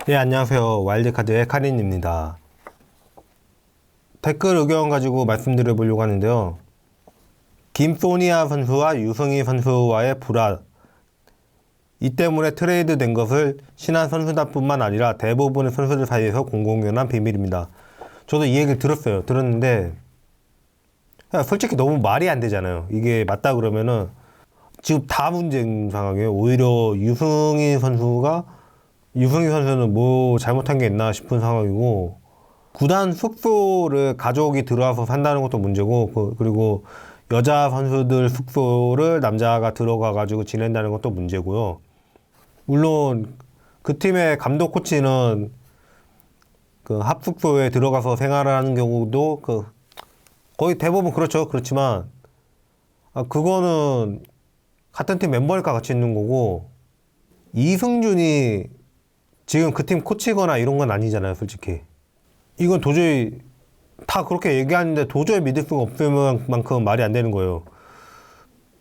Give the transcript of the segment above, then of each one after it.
예, 안녕하세요. 와일드카드의 카린입니다. 댓글 의견 가지고 말씀드려 보려고 하는데요. 김소니아 선수와 유승희 선수와의 불화, 이 때문에 트레이드 된 것을 신한 선수단뿐만 아니라 대부분의 선수들 사이에서 공공연한 비밀입니다. 저도 이 얘기를 들었는데 솔직히 너무 말이 안 되잖아요. 이게 맞다 그러면은 지금 다 문제인 상황이에요. 오히려 유승희 선수는 뭐 잘못한 게 있나 싶은 상황이고, 구단 숙소를 가족이 들어와서 산다는 것도 문제고, 그리고 여자 선수들 숙소를 남자가 들어가 가지고 지낸다는 것도 문제고요. 물론 그 팀의 감독 코치는 그 합숙소에 들어가서 생활을 하는 경우도 거의 대부분 그렇죠. 그렇지만 그거는 같은 팀 멤버니까 같이 있는 거고, 이승준이 지금 그 팀 코치거나 이런 건 아니잖아요, 솔직히. 이건 도저히 다 그렇게 얘기하는데 도저히 믿을 수가 없을 만큼 말이 안 되는 거예요.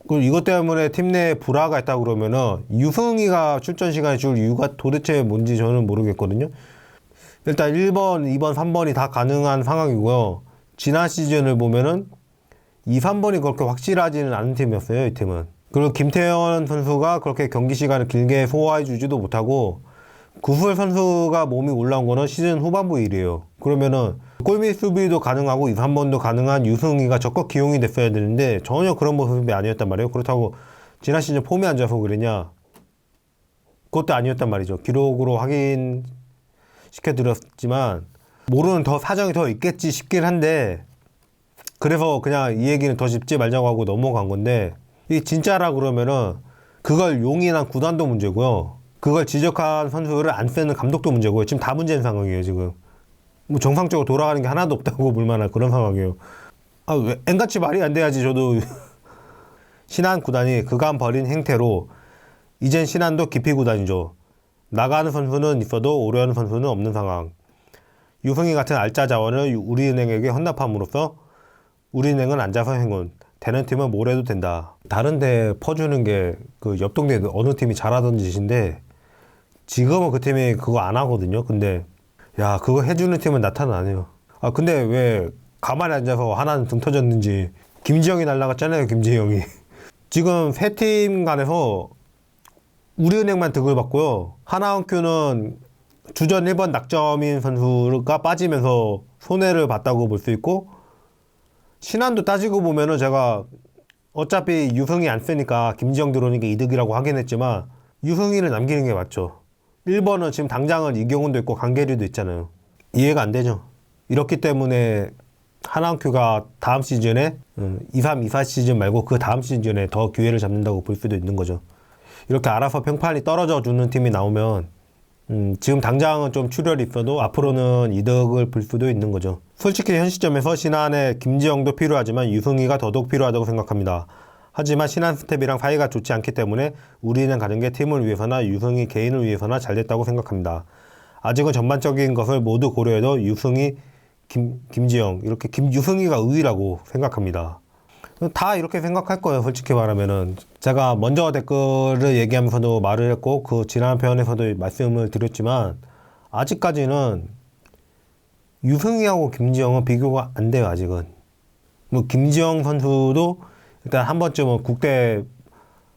그리고 이것 때문에 팀 내에 불화가 있다 그러면은 유승희가 출전 시간에 줄 이유가 도대체 뭔지 저는 모르겠거든요. 일단 1번, 2번, 3번이 다 가능한 상황이고요. 지난 시즌을 보면은 2, 3번이 그렇게 확실하지는 않은 팀이었어요, 이 팀은. 그리고 김태현 선수가 그렇게 경기 시간을 길게 소화해 주지도 못하고, 구슬 선수가 몸이 올라온 거는 시즌 후반부 일이에요. 그러면은 골밑 수비도 가능하고 2, 3번도 가능한 유승희가 적극 기용이 됐어야 되는데 전혀 그런 모습이 아니었단 말이에요. 그렇다고 지난 시즌 폼이 안 좋아서 그랬냐? 그것도 아니었단 말이죠. 기록으로 확인시켜드렸지만 모르는 더 사정이 더 있겠지 싶긴 한데, 그래서 그냥 이 얘기는 더 짚지 말자고 하고 넘어간 건데, 이게 진짜라 그러면은 그걸 용인한 구단도 문제고요. 그걸 지적한 선수를 안 쓰는 감독도 문제고요. 지금 다 문제인 상황이에요, 지금. 뭐 정상적으로 돌아가는 게 하나도 없다고 볼 만한 그런 상황이에요. 왜 앵같이 말이 안 돼야지, 저도. 신한 구단이 그간 벌인 행태로 이젠 신한도 기피 구단이죠. 나가는 선수는 있어도 오려는 선수는 없는 상황. 유승희 같은 알짜 자원을 우리은행에게 헌납함으로써 우리은행은 앉아서 행운. 되는 팀은 뭘 해도 된다. 다른 데 퍼주는 게 그 옆 동네 어느 팀이 잘하던 짓인데, 지금은 그 팀이 그거 안 하거든요. 근데 야, 그거 해주는 팀은 나타나네요. 근데 왜 가만히 앉아서 하나는 등 터졌는지. 김지영이 날라갔잖아요, 김지영이. 지금 세 팀 간에서 우리은행만 득을 받고요. 하나원큐는 주전 1번 낙점인 선수가 빠지면서 손해를 봤다고 볼 수 있고, 신한도 따지고 보면은 제가 어차피 유승희 안 쓰니까 김지영 들어오니까 이득이라고 하긴 했지만 유승희를 남기는 게 맞죠. 1번은 지금 당장은 이경훈도 있고 강계리도 있잖아요. 이해가 안 되죠. 이렇기 때문에 하나원큐가 다음 시즌에 23, 24 시즌 말고 그 다음 시즌에 더 기회를 잡는다고 볼 수도 있는 거죠. 이렇게 알아서 평판이 떨어져 주는 팀이 나오면 지금 당장은 좀 출혈이 있어도 앞으로는 이득을 볼 수도 있는 거죠. 솔직히 현 시점에서 신한에 김지영도 필요하지만 유승희가 더더욱 필요하다고 생각합니다. 하지만 신한 스텝이랑 사이가 좋지 않기 때문에 우리는 가는 게 팀을 위해서나 유승희 개인을 위해서나 잘 됐다고 생각합니다. 아직은 전반적인 것을 모두 고려해도 유승희, 김지영 이렇게 유승희가 우위라고 생각합니다. 다 이렇게 생각할 거예요, 솔직히 말하면은. 제가 먼저 댓글을 얘기하면서도 말을 했고, 그 지난 편에서도 말씀을 드렸지만, 아직까지는 유승희하고 김지영은 비교가 안 돼요, 아직은. 뭐, 김지영 선수도 일단 한 번쯤은 국대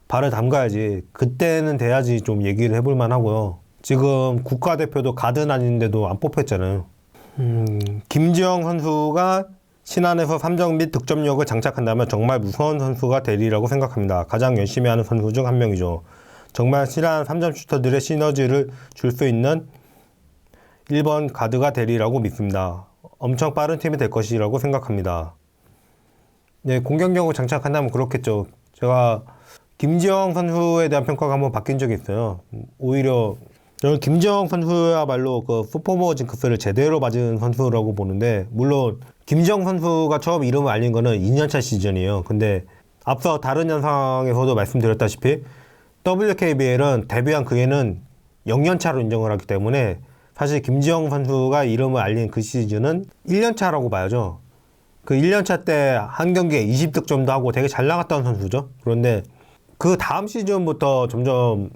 발을 담가야지, 그때는 돼야지 좀 얘기를 해볼 만하고요. 지금 국가대표도 가든 아닌데도 안 뽑혔잖아요. 김지영 선수가 신한에서 3점 및 득점력을 장착한다면 정말 무서운 선수가 되리라고 생각합니다. 가장 열심히 하는 선수 중 한 명이죠. 정말 신한 3점 슈터들의 시너지를 줄 수 있는 1번 가드가 되리라고 믿습니다. 엄청 빠른 팀이 될 것이라고 생각합니다. 네, 공격력을 장착한다면 그렇겠죠. 제가 김지영 선수에 대한 평가가 한번 바뀐 적이 있어요. 오히려 저는 김지영 선수야말로 그 퍼포머 징크스를 제대로 맞은 선수라고 보는데, 물론 김지영 선수가 처음 이름을 알린 거는 2년차 시즌이에요. 근데 앞서 다른 영상에서도 말씀드렸다시피 WKBL은 데뷔한 그 해는 0년차로 인정을 하기 때문에 사실 김지영 선수가 이름을 알린 그 시즌은 1년차라고 봐야죠. 그 1년차 때 한 경기에 20득점도 하고 되게 잘 나갔던 선수죠. 그런데 그 다음 시즌부터 점점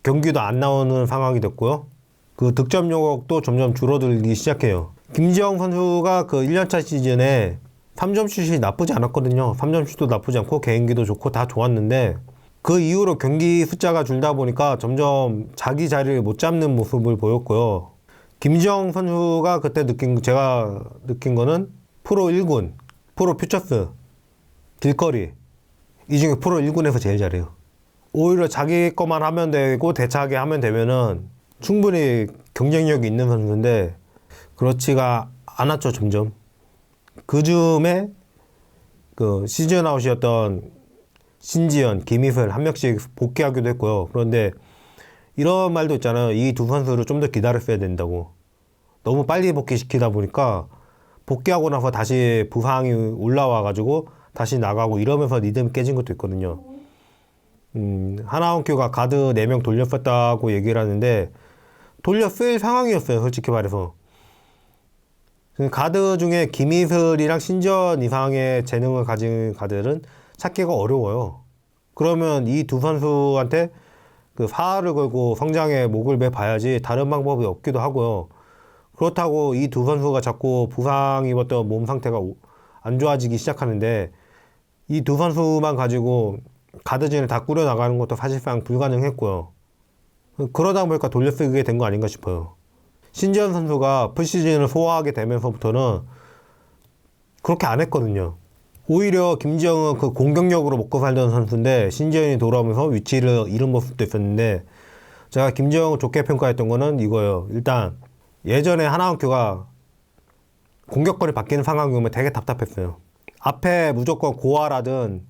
경기도 안 나오는 상황이 됐고요. 그 득점력도 점점 줄어들기 시작해요. 김지영 선수가 그 1년차 시즌에 3점 슛이 나쁘지 않았거든요. 3점 슛도 나쁘지 않고 개인기도 좋고 다 좋았는데 그 이후로 경기 숫자가 줄다 보니까 점점 자기 자리를 못 잡는 모습을 보였고요. 김지영 선수가 그때 제가 느낀 거는 프로 1군, 프로 퓨처스, 길거리 이 중에 프로 1군에서 제일 잘해요. 오히려 자기 것만 하면 되고 대차게 하면 되면은 충분히 경쟁력이 있는 선수인데 그렇지가 않았죠. 점점 그 즈음에 그 시즌 아웃이었던 신지현, 김희슬 한 명씩 복귀하기도 했고요. 그런데 이런 말도 있잖아요. 이 두 선수를 좀 더 기다렸어야 된다고. 너무 빨리 복귀시키다 보니까 복귀하고 나서 다시 부상이 올라와가지고 다시 나가고 이러면서 리듬이 깨진 것도 있거든요. 하나원큐가 가드 4명 돌렸었다고 얘기를 하는데 돌렸을 상황이었어요. 솔직히 말해서. 가드 중에 김희슬이랑 신지현 이상의 재능을 가진 가드는 찾기가 어려워요. 그러면 이 두 선수한테 그 사활을 걸고 성장에 목을 매봐야지 다른 방법이 없기도 하고요. 그렇다고 이 두 선수가 자꾸 부상 입었던 몸 상태가 안 좋아지기 시작하는데 이 두 선수만 가지고 가드진을 다 꾸려나가는 것도 사실상 불가능했고요. 그러다 보니까 돌려쓰게 된 거 아닌가 싶어요. 신지현 선수가 풀시즌을 소화하게 되면서부터는 그렇게 안 했거든요. 오히려 김지영은 그 공격력으로 먹고 살던 선수인데 신지현이 돌아오면서 위치를 잃은 모습도 있었는데 제가 김지영을 좋게 평가했던 거는 이거예요. 일단 예전에 하나원큐가 공격권이 바뀌는 상황이 오면 되게 답답했어요. 앞에 무조건 고아라든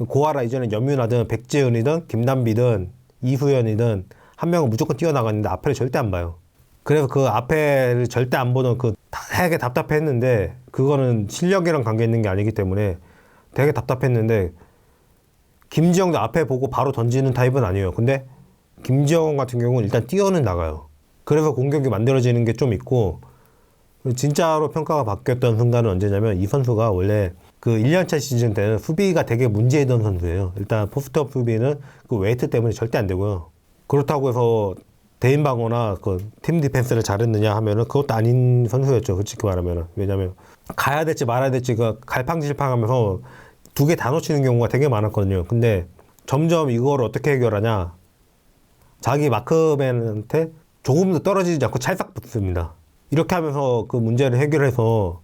고아라 이전에 염윤아든 백지은이든 김단비든 이수연이든 한 명은 무조건 뛰어나갔는데 앞에를 절대 안 봐요. 그래서 그 앞에를 절대 안 보는 그 되게 답답했는데 그거는 실력이랑 관계 있는 게 아니기 때문에 되게 답답했는데 김지영도 앞에 보고 바로 던지는 타입은 아니에요. 근데 김지영 같은 경우는 일단 뛰어는 나가요. 그래서 공격이 만들어지는 게 좀 있고 진짜로 평가가 바뀌었던 순간은 언제냐면 이 선수가 원래 그 1년차 시즌 때는 수비가 되게 문제이던 선수예요. 일단 포스트업 수비는 그 웨이트 때문에 절대 안 되고요. 그렇다고 해서 대인 방어나 그 팀 디펜스를 잘했느냐 하면은 그것도 아닌 선수였죠. 솔직히 말하면은. 왜냐면 가야 될지 말아야 될지 그 갈팡질팡하면서 두 개 다 놓치는 경우가 되게 많았거든요. 근데 점점 이걸 어떻게 해결하냐? 자기 마크맨한테 조금 더 떨어지지 않고 찰싹 붙습니다. 이렇게 하면서 그 문제를 해결해서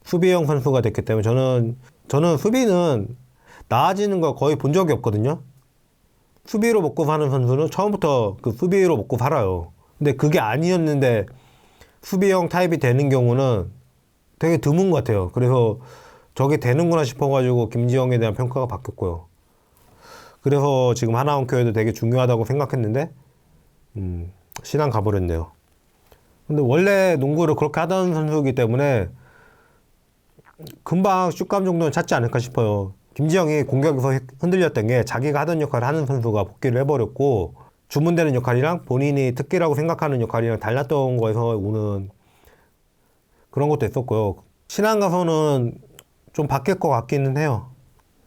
수비형 선수가 됐기 때문에 저는 수비는 나아지는 걸 거의 본 적이 없거든요. 수비로 먹고 사는 선수는 처음부터 그 수비로 먹고 살아요. 근데 그게 아니었는데 수비형 타입이 되는 경우는 되게 드문 것 같아요. 그래서 저게 되는구나 싶어가지고 김지영에 대한 평가가 바뀌었고요. 그래서 지금 하나원큐에도 되게 중요하다고 생각했는데 신앙 가버렸네요. 근데 원래 농구를 그렇게 하던 선수이기 때문에 금방 슛감 정도는 찾지 않을까 싶어요. 김지영이 공격에서 흔들렸던 게 자기가 하던 역할을 하는 선수가 복귀를 해버렸고 주문되는 역할이랑 본인이 특기라고 생각하는 역할이랑 달랐던 거에서 오는 그런 것도 있었고요. 신안 가서는 좀 바뀔 것 같기는 해요.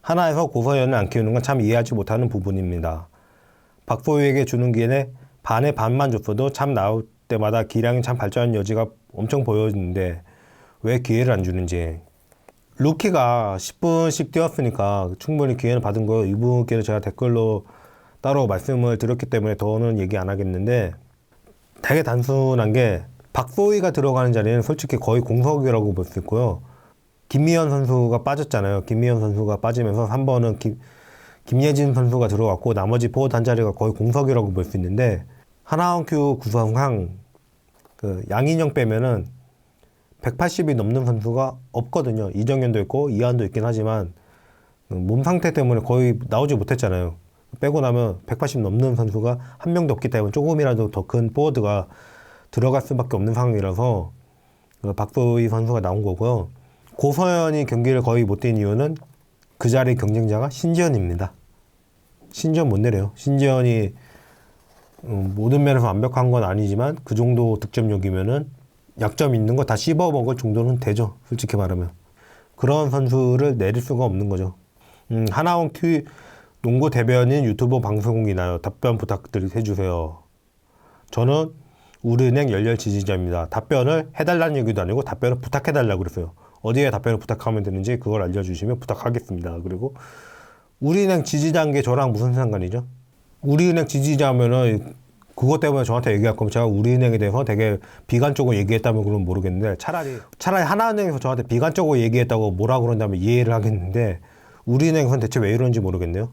하나에서 고서연을 안 키우는 건 참 이해하지 못하는 부분입니다. 박소희에게 주는 기회에 반의 반만 줬어도 참 나올 때마다 기량이 참 발전하는 여지가 엄청 보여지는데 왜 기회를 안 주는지. 루키가 10분씩 뛰었으니까 충분히 기회는 받은 거예요. 이분께는 제가 댓글로 따로 말씀을 드렸기 때문에 더는 얘기 안 하겠는데 되게 단순한 게 박소희가 들어가는 자리는 솔직히 거의 공석이라고 볼 수 있고요. 김미연 선수가 빠졌잖아요. 김미연 선수가 빠지면서 3번은 김예진 선수가 들어갔고 나머지 포워드 한 자리가 거의 공석이라고 볼 수 있는데 하나원큐 구성상 그 양인영 빼면은 180이 넘는 선수가 없거든요. 이정현도 있고 이한도 있긴 하지만 몸 상태 때문에 거의 나오지 못했잖아요. 빼고 나면 180 넘는 선수가 한 명도 없기 때문에 조금이라도 더 큰 포워드가 들어갈 수밖에 없는 상황이라서 박소희 선수가 나온 거고요. 고서연이 경기를 거의 못 뛴 이유는 그 자리 경쟁자가 신지현입니다. 신지현 못 내려요. 신지현이 모든 면에서 완벽한 건 아니지만 그 정도 득점력이면은 약점 있는 거 다 씹어 먹을 정도는 되죠. 솔직히 말하면. 그런 선수를 내릴 수가 없는 거죠. 하나원큐 농구 대변인 유튜브 방송이나요. 답변 부탁드리 해주세요. 저는 우리은행 열렬 지지자입니다. 답변을 해달라는 얘기도 아니고 답변을 부탁해달라고 그랬어요. 어디에 답변을 부탁하면 되는지 그걸 알려주시면 부탁하겠습니다. 그리고 우리은행 지지자인 게 저랑 무슨 상관이죠? 우리은행 지지자면은 그것 때문에 저한테 얘기할 거면 제가 우리은행에 대해서 되게 비관적으로 얘기했다면 그러면 모르겠는데 차라리 하나은행에서 저한테 비관적으로 얘기했다고 뭐라 그런다면 이해를 하겠는데 우리은행에서는 대체 왜 이러는지 모르겠네요.